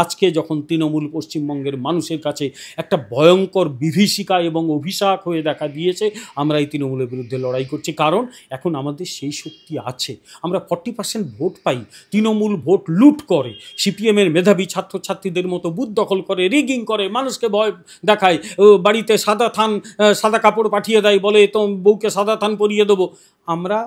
আজকে যখন তৃণমূল পশ্চিমবঙ্গের মানুষের কাছে একটা ভয়ঙ্কর বিভীষিকা এবং অভিশাপ হয়ে দেখা দিয়েছে, আমরা এই তৃণমূলের বিরুদ্ধে লড়াই করছি। কারণ এখন আমাদের সেই শক্তি আছে, আমরা 40% ভোট পাই। তৃণমূল ভোট লুট করে, সিপিএমের মেধাবী ছাত্রছাত্রীদের মতো বুথ দখল করে, রিগিং করে, মানুষকে ভয় দেখায়, বাড়িতে সাদা কাপড় পাঠিয়ে দেয়, বলে তো বউকে সাদা থান পরিয়ে দেবো। আমরা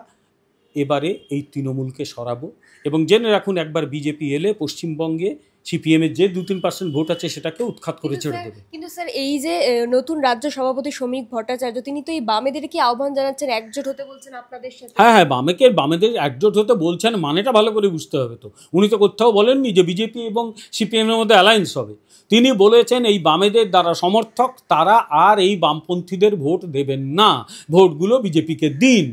এবারে এই তৃণমূলকে সরাবো এবং জেনে রাখুন, একবার বিজেপি এলে পশ্চিমবঙ্গে সিপিএমের যে 2-3% ভোট আছে সেটাকে উৎখাত করে ছেড়ে দেবে। কিন্তু স্যার, এই যে নতুন রাজ্য সভাপতি শ্রমিক ভট্টাচার্য, তিনি তো এই বামেদের কি আহ্বান জানাচ্ছেন, একজোট হতে বলছেন আপনাদের সাথে? হ্যাঁ, বামেদের একজোট হতে বলছেন, মানেটা ভালো করে বুঝতে হবে। তো উনি তো কোথাও বলেননি যে বিজেপি এবং সিপিএমের মধ্যে অ্যালায়েন্স হবে। তিনি বলেছেন এই বামেদের দ্বারা সমর্থক তারা আর এই বামপন্থীদের ভোট দেবেন না, ভোটগুলো বিজেপিকে দিন।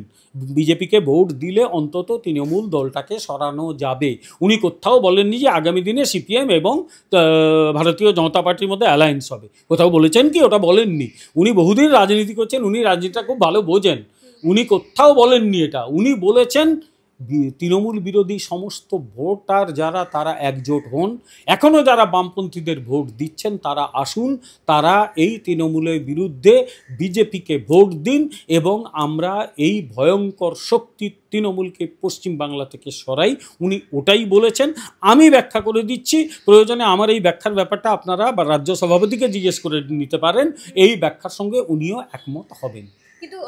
বিজেপিকে ভোট দিলে অন্তত তৃণমূল দলটাকে সরানো যাবে। উনি কোথাও বলেননি যে আগামী দিনে সিপিএম এবং ভারতীয় জনতা পার্টির মধ্যে অ্যালায়েন্স হবে। কোথাও বলেছেন কি? ওটা বলেননি। উনি বহুদিন রাজনীতি করছেন, উনি রাজনীতিটা খুব ভালো বোঝেন। উনি কোথাও বলেননি এটা। উনি বলেছেন তৃণমূল বিরোধী সমস্ত ভোটার যারা, তারা একজোট হন। এখনও যারা বামপন্থীদের ভোট দিচ্ছেন তারা আসুন, তারা এই তৃণমূলের বিরুদ্ধে বিজেপিকে ভোট দিন এবং আমরা এই ভয়ঙ্কর শক্তি তৃণমূলকে পশ্চিমবাংলা থেকে সরাই। উনি ওটাই বলেছেন। আমি ব্যাখ্যা করে দিচ্ছি, প্রয়োজনে আমার এই ব্যাখ্যার ব্যাপারটা আপনারা বা রাজ্য সভাপতিকে জিজ্ঞেস করে নিতে পারেন। এই ব্যাখ্যার সঙ্গে উনিও একমত হবেন। কিন্তু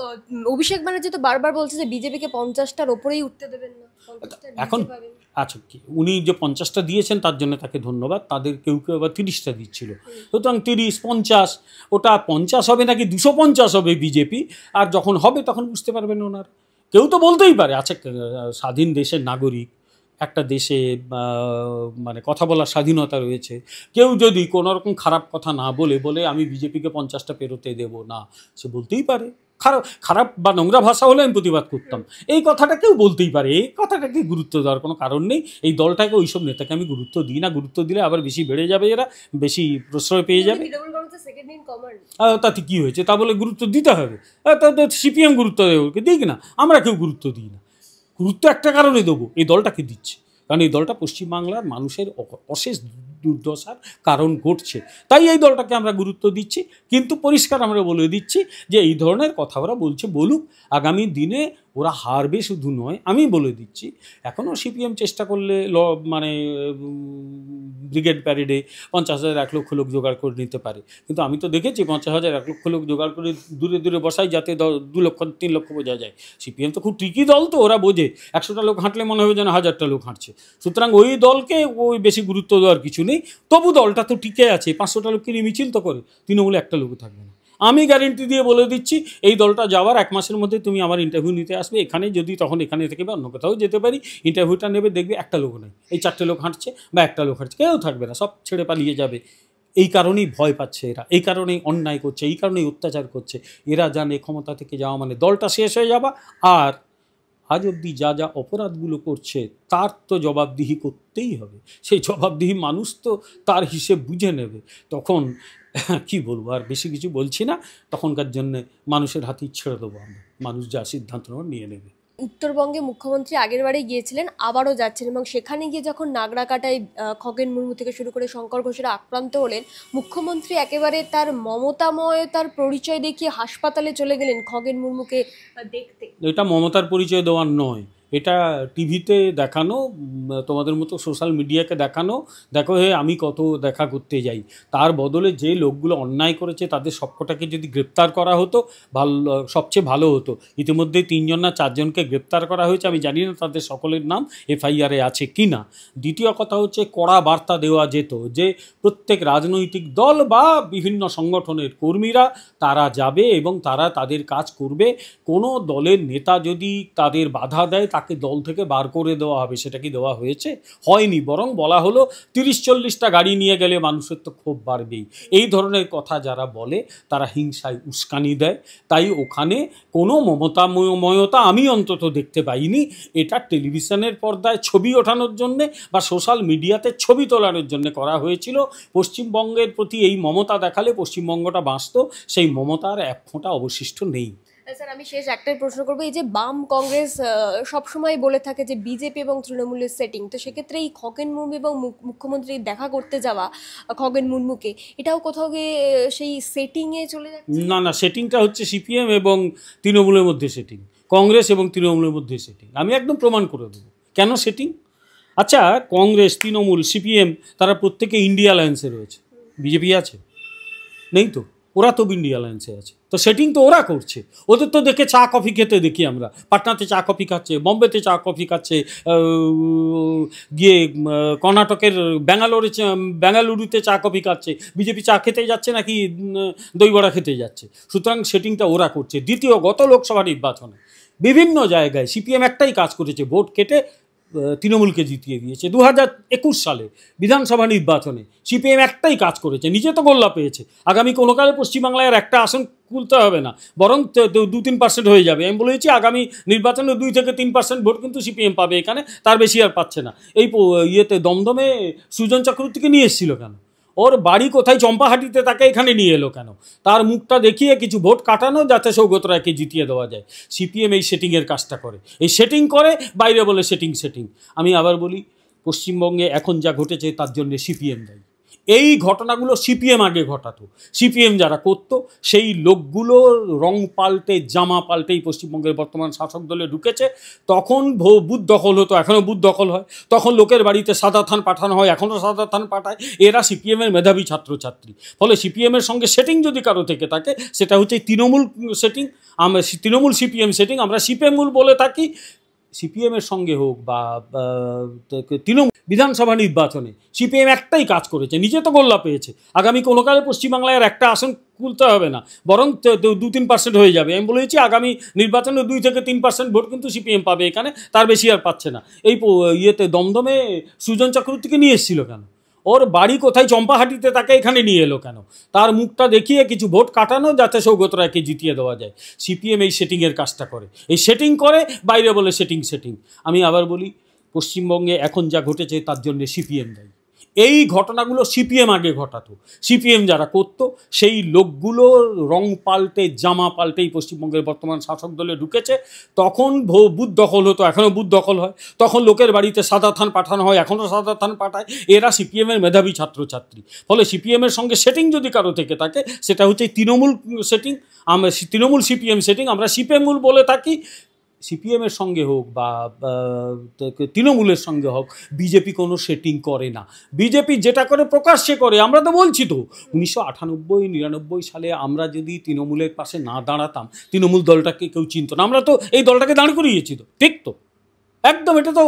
অভিষেক ব্যানার্জি তো বারবার বলছে যে বিজেপিকে 50টার ওপরেই উঠতে দেবেন না। এখন আচ্ছা, কি উনি যে 50টা দিয়েছেন তার জন্য তাকে ধন্যবাদ। তাদের কেউ কেউ আবার 30টা দিচ্ছিল। সুতরাং 30-50, ওটা 50 হবে নাকি 250 হবে বিজেপি, আর যখন হবে তখন বুঝতে পারবেন ওনার। কেউ তো বলতেই পারে। আচ্ছা, স্বাধীন দেশের নাগরিক, একটা দেশে মানে কথা বলার স্বাধীনতা রয়েছে। কেউ যদি কোনো রকম খারাপ কথা না বলে আমি বিজেপিকে 50টা পেরোতে দেব না, সে বলতেই পারে। খারাপ বা নোংরা ভাষা হলে আমি প্রতিবাদ করতাম, এই কথাটা কেউ বলতেই পারে। এই কথাটাকে গুরুত্ব দেওয়ার কোনো কারণ নেই। এই দলটাকে, ওইসব নেতাকে আমি গুরুত্ব দিই না। গুরুত্ব দিলে আবার বেশি বেড়ে যাবে, এরা বেশি প্রশ্রয় পেয়ে যাবে। তাতে কী হয়েছে? তা বলে গুরুত্ব দিতে হবে? তাতে সিপিএম গুরুত্ব দেবে, দিক না, আমরা কেউ গুরুত্ব দিই না। গুরুত্ব একটা কারণে দেবো, এই দলটাকে দিচ্ছে, কারণ এই দলটা পশ্চিমবাংলার মানুষের অশেষ দুর্দশার কারণ ঘটছে, তাই এই দলটাকে আমরা গুরুত্ব দিচ্ছি। কিন্তু পরিষ্কার আমরা বলে দিচ্ছি যে এই ধরনের কথা ওরা বলছে বলুক, আগামী দিনে ওরা হারবে শুধু নয়, আমি বলে দিচ্ছি এখনও সিপিএম চেষ্টা করলে মানে ব্রিগেড প্যারেডে 50,000 1 লক্ষ লোক জোগাড় করে নিতে পারে। কিন্তু আমি তো দেখেছি 50,000 1 লক্ষ লোক জোগাড় করে দূরে দূরে বসাই, যাতে 2 লক্ষ 3 লক্ষ বোঝা যায়। সিপিএম তো খুব ট্রিকি দল, তো ওরা বোঝে 100টা লোক হাঁটলে মনে হবে যেন 1000টা লোক হাঁটছে। সুতরাং ওই দলকে ওই বেশি গুরুত্ব দেওয়ার কিছু নেই। তবু দলটা তো টিকে আছে, 500টা লোককে নিয়ে মিছিল তো করে, তৃণমূলে একটা লোকও থাকবে না। আমি গ্যারেন্টি দিয়ে বলে দিচ্ছি, এই দলটা যাওয়ার 1 মাসের মধ্যে তুমি আমার ইন্টারভিউ নিতে আসবে এখানে, যদি তখন এখানে থেকে বা অন্য কোথাও যেতে পারি, ইন্টারভিউটা নেবে, দেখবে একটা লোক নেই, এই 4টে লোক হাঁটছে বা একটা লোক হাঁটছে, কেউ থাকবে না, সব ছেড়ে পালিয়ে যাবে। এই কারণেই ভয় পাচ্ছে এরা, এই কারণেই অন্যায় করছে, এই কারণেই অত্যাচার করছে। এরা জানে ক্ষমতা থেকে যাওয়া মানে দলটা শেষ হয়ে যাওয়া, আর আজ অবধি যা যা অপরাধগুলো করছে তার তো জবাবদিহি করতেই হবে। সেই জবাবদিহি মানুষ তো তার হিসেব বুঝে নেবে। তখন কি বলবো, আর বেশি কিছু বলছি না। তখনকার জন্যে মানুষের হাতেই ছেড়ে দেবো আমরা, মানুষ যা সিদ্ধান্ত নিয়ে নেবে। উত্তরবঙ্গে মুখ্যমন্ত্রী আগের বারে গিয়েছিলেন, আবারও যাচ্ছেন, এবং সেখানে গিয়ে যখন নাগরাকাটায় খগেন মুর্মু থেকে শুরু করে শঙ্কর ঘোষেরা আক্রান্ত হলেন, মুখ্যমন্ত্রী একেবারে তার মমতাময়তার পরিচয় দেখিয়ে হাসপাতালে চলে গেলেন খগেন মুর্মুকে দেখতে। এটা মমতার পরিচয় দেওয়ার নয়, এটা টিভিতে দেখানো, তোমাদের মতো সোশ্যাল মিডিয়াকে দেখানো, দেখো হে আমি কত দেখা করতে যাই। তার বদলে যে লোকগুলো অন্যায় করেছে তাদের সবকটাকে যদি গ্রেপ্তার করা হতো ভালো, সবচেয়ে ভালো হতো। ইতিমধ্যে 3জন না 4জনকে গ্রেপ্তার করা হয়েছে, আমি জানি না তাদের সকলের নাম এফআইআরে আছে কি না। দ্বিতীয় কথা হচ্ছে, কড়া বার্তা দেওয়া যেত যে প্রত্যেক রাজনৈতিক দল বা বিভিন্ন সংগঠনের কর্মীরা তারা যাবে এবং তারা তাদের কাজ করবে। কোনো দলের নেতা যদি তাদের বাধা দেয় তাকে দল থেকে বার করে দেওয়া হবে। সেটা কি দেওয়া হয়েছে? হয়নি, বরং বলা হলো 30-40টা গাড়ি নিয়ে গেলে মানুষের তো ক্ষোভ বাড়বেই। এই ধরনের কথা যারা বলে তারা হিংসায় উস্কানি দেয়। তাই ওখানে কোনো মমতাময়তা আমি অন্তত দেখতে পাইনি। এটা টেলিভিশনের পর্দায় ছবি ওঠানোর জন্যে বা সোশ্যাল মিডিয়াতে ছবি তোলানোর জন্য করা হয়েছিল। পশ্চিমবঙ্গের প্রতি এই মমতা দেখালে পশ্চিমবঙ্গটা বাঁচত, সেই মমতার এক ফোঁটা অবশিষ্ট নেই। স্যার আমি শেষ একটাই প্রশ্ন করবো, এই যে বাম কংগ্রেস সবসময় বলে থাকে যে বিজেপি এবং তৃণমূলের সেটিং, তো সেক্ষেত্রে এই খগেন মুর্মু এবং মুখ্যমন্ত্রী দেখা করতে যাওয়া খগেন মুর্মুকে, এটাও কোথাও গিয়ে সেই সেটিংয়ে চলে যাচ্ছে? না না, সেটিংটা হচ্ছে সিপিএম এবং তৃণমূলের মধ্যে সেটিং, কংগ্রেস এবং তৃণমূলের মধ্যে সেটিং। আমি একদম প্রমাণ করে দেবো কেন সেটিং। আচ্ছা, কংগ্রেস, তৃণমূল, সিপিএম তারা প্রত্যেকে ইন্ডিয়া অ্যালায়েন্সে রয়েছে, বিজেপি আছে? নেই তো, ওরা তো ইন্ডিয়া অ্যালায়েন্সে আছে, তো সেটিং তো ওরা করছে। ওদের তো দেখে চা কফি খেতে দেখি আমরা, পাটনাতে চা কফি খাচ্ছে, বম্বেতে চা কফি খাচ্ছে, গিয়ে কর্ণাটকের বেঙ্গালুরুতে চা কফি খাচ্ছে। বিজেপি চা খেতে যাচ্ছে নাকি দই বড়া খেতে যাচ্ছে? সুতরাং সেটিংটা ওরা করছে। দ্বিতীয়, গত লোকসভা নির্বাচনে বিভিন্ন জায়গায় সিপিএম একটাই কাজ করেছে, ভোট কেটে তৃণমূলকে জিতিয়ে দিয়েছে। 2021 সালে বিধানসভা নির্বাচনে সিপিএম একটাই কাজ করেছে, নিজে তো গোল্লা পেয়েছে। আগামী কোনো কালে পশ্চিমবাংলায় আর একটা আসন খুলতে হবে না, বরং 2-3% হয়ে যাবে। আমি বলেছি আগামী নির্বাচনে 2 থেকে 3% ভোট কিন্তু সিপিএম পাবে এখানে, তার বেশি আর পাচ্ছে না। এই ইয়েতে দমদমে সুজন চক্রবর্তীকে নিয়ে এসেছিল কেন? ওর বাড়ি কোথায়, চম্পাহাটিতে, তাকে এখানে নিয়ে এলো কেন? তার মুখটা দেখিয়ে কিছু ভোট কাটানো, যাতে সৌগত রায়কে জিতিয়ে দেওয়া যায়। সিপিএম এই সেটিংয়ের কাজটা করে, এই সেটিং করে, বাইরে বলে সেটিং। আমি আবার বলি, পশ্চিমবঙ্গে এখন যা ঘটেছে তার জন্য সিপিএম দায়ী। এই ঘটনাগুলো সিপিএম আগে ঘটাতো। সিপিএম যারা করতো সেই লোকগুলো রং পাল্টে, জামা পাল্টেই পশ্চিমবঙ্গের বর্তমান শাসক দলে ঢুকেছে। তখন বুথ দখল হতো, এখনও বুথ দখল হয়। তখন লোকের বাড়িতে সাদা থান পাঠানো হয়, এখনও সাদা থান পাঠায়। এরা সিপিএমের মেধাবী ছাত্রছাত্রী। ফলে সিপিএমের সঙ্গে সেটিং যদি কারো থেকে থাকে, সেটা হচ্ছে তৃণমূল সেটিং। আমরা তৃণমূল সিপিএম সেটিং, আমরা সিপিএমুল বলে থাকি। সিপিএমের সঙ্গে হোক বা তৃণমূল, বিধানসভা নির্বাচনে সিপিএম একটাই কাজ করেছে, নিজে তো গোল্লা পেয়েছে। আগামী কোনো কালে পশ্চিমবাংলায় আর একটা আসন খুলতে হবে না, বরং 2-3% হয়ে যাবে। আমি বলেছি আগামী নির্বাচনে 2 থেকে 3% ভোট কিন্তু সিপিএম পাবে এখানে, তার বেশি আর পাচ্ছে না। এই ইয়েতে দমদমে সুজন চক্রবর্তীকে নিয়ে এসেছিল কেন? ওর বাড়ি কোথায়, চম্পাহাটিতে, তাকে এখানে নিয়ে এলো কেন? তার মুখটা দেখিয়ে কিছু ভোট কাটানো, যাতে সৌগত রায়কে জিতিয়ে দেওয়া যায়। সিপিএম এই সেটিংয়ের কাজটা করে, এই সেটিং করে, বাইরে বলে সেটিং। আমি আবার বলি, পশ্চিমবঙ্গে এখন যা ঘটেছে তার জন্য সিপিএম দায়ী। এই ঘটনাগুলো সিপিএম আগে ঘটাতো। সিপিএম যারা করতো সেই লোকগুলো রং পাল্টে, জামা পাল্টেই পশ্চিমবঙ্গের বর্তমান শাসক দলে ঢুকেছে। তখন বুথ দখল হতো, এখনও বুথ দখল হয়। তখন লোকের বাড়িতে সাদা থান পাঠানো হয়, এখনও সাদা থান পাঠায়। এরা সিপিএমের মেধাবী ছাত্রছাত্রী। ফলে সিপিএমের সঙ্গে সেটিং যদি কারো থেকে থাকে, সেটা হচ্ছে তৃণমূল সেটিং। আমরা তৃণমূল সিপিএম সেটিং, আমরা সিপিএমুল বলে থাকি। সিপিএমের সঙ্গে হোক বা তৃণমূলের সঙ্গে হোক, বিজেপি কোনো সেটিং করে না। বিজেপি যেটা করে প্রকাশ্যে করে। আমরা তো বলছি তো, 1998-99 সালে আমরা যদি তৃণমূলের পাশে না দাঁড়াতাম, তৃণমূল দলটাকে কেউ চিনত না। আমরা তো এই দলটাকে দাঁড় করিয়েছি তো, ঠিক তো? একদম, এটা তো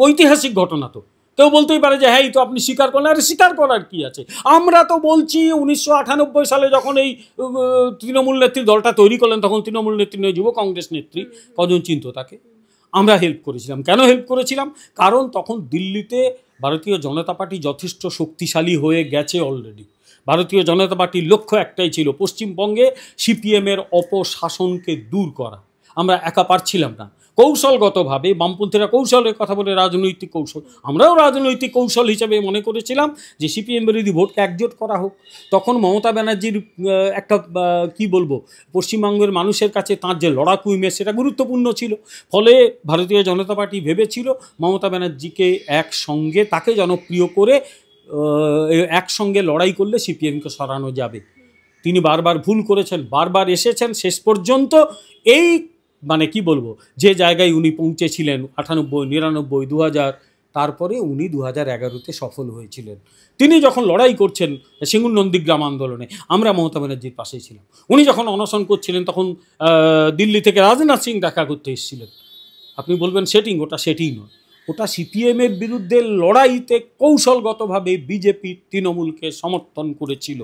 ঐতিহাসিক ঘটনা। তো কেউ বলতেই পারে যে হ্যাঁ, এই তো আপনি স্বীকার করলেন। আরে স্বীকার করার কি আছে? আমরা তো বলছি 1998 সালে যখন এই তৃণমূল নেত্রী দলটা তৈরি করলেন, তখন তৃণমূল নেত্রী নয়, যুব কংগ্রেস নেত্রী। কজন চিনত তাকে? আমরা হেল্প করেছিলাম। কেন হেল্প করেছিলাম? কারণ তখন দিল্লিতে ভারতীয় জনতা পার্টি যথেষ্ট শক্তিশালী হয়ে গেছে অলরেডি। ভারতীয় জনতা পার্টির লক্ষ্য একটাই ছিল, পশ্চিমবঙ্গে সিপিএমের অপশাসনকে দূর করা। আমরা একা পারছিলাম না। কৌশলগতভাবে বামপন্থীরা কৌশলের কথা বলে, রাজনৈতিক কৌশল, আমরাও রাজনৈতিক কৌশল হিসেবে মনে করেছিলাম যে সিপিএম বিরোধী ভোটকে একজোট করা হোক। তখন মমতা ব্যানার্জির একটা কি বলবো, পশ্চিমবঙ্গের মানুষের কাছে তাঁর যে লড়াকু ইমেজ, সেটা গুরুত্বপূর্ণ ছিল। ফলে ভারতীয় জনতা পার্টি ভেবেছিল মমতা ব্যানার্জিকে একসঙ্গে, তাকে জনপ্রিয় করে একসঙ্গে লড়াই করলে সিপিএমকে সরানো যাবে। তিনি বারবার ভুল করেছেন, বারবার এসেছেন। শেষ পর্যন্ত এই মানে কি বলবো, যে জায়গায় উনি পৌঁছেছিলেন 98, 99, 2000, তারপরে উনি 2011-তে সফল হয়েছিলেন। তিনি যখন লড়াই করছেন সিঙ্গুর নন্দীগ্রাম আন্দোলনে, আমরা মমতা ব্যানার্জির পাশেই ছিলাম। উনি যখন অনশন করছিলেন, তখন দিল্লি থেকে রাজনাথ সিং দেখা করতে এসেছিলেন। আপনি বলবেন সেটিং, ওটা সেটিং নয়। ওটা সিপিএমের বিরুদ্ধে লড়াইতে কৌশলগতভাবে বিজেপি তৃণমূলকে সমর্থন করেছিল।